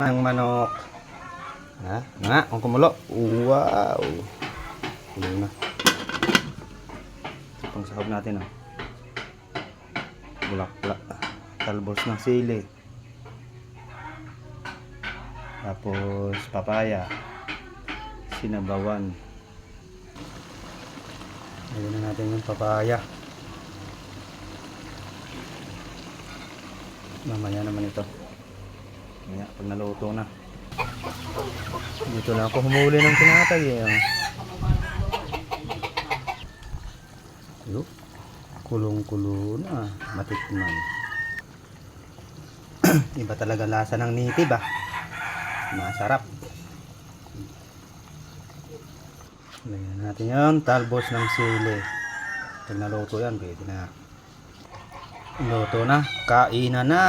Ang manok. Ha? Nga, ang kumulo. Wow. Kulo na. Pang sahog natin, oh. Bulak-bulak. Talbos ng sili. Tapos papaya. Sinabawan. Ayun na natin yung papaya. Mamaya naman ito. Mamaya pag naluto na. Dito lang ako humuli ng tinatay eh. Yo, kulong-kulo na. Matikman. Iba talaga lasa ng nitib ah. Masarap. Lagyan natin yan. Talbos ng sili. Pag naluto yan, pwede na. Luto na. Kainan na.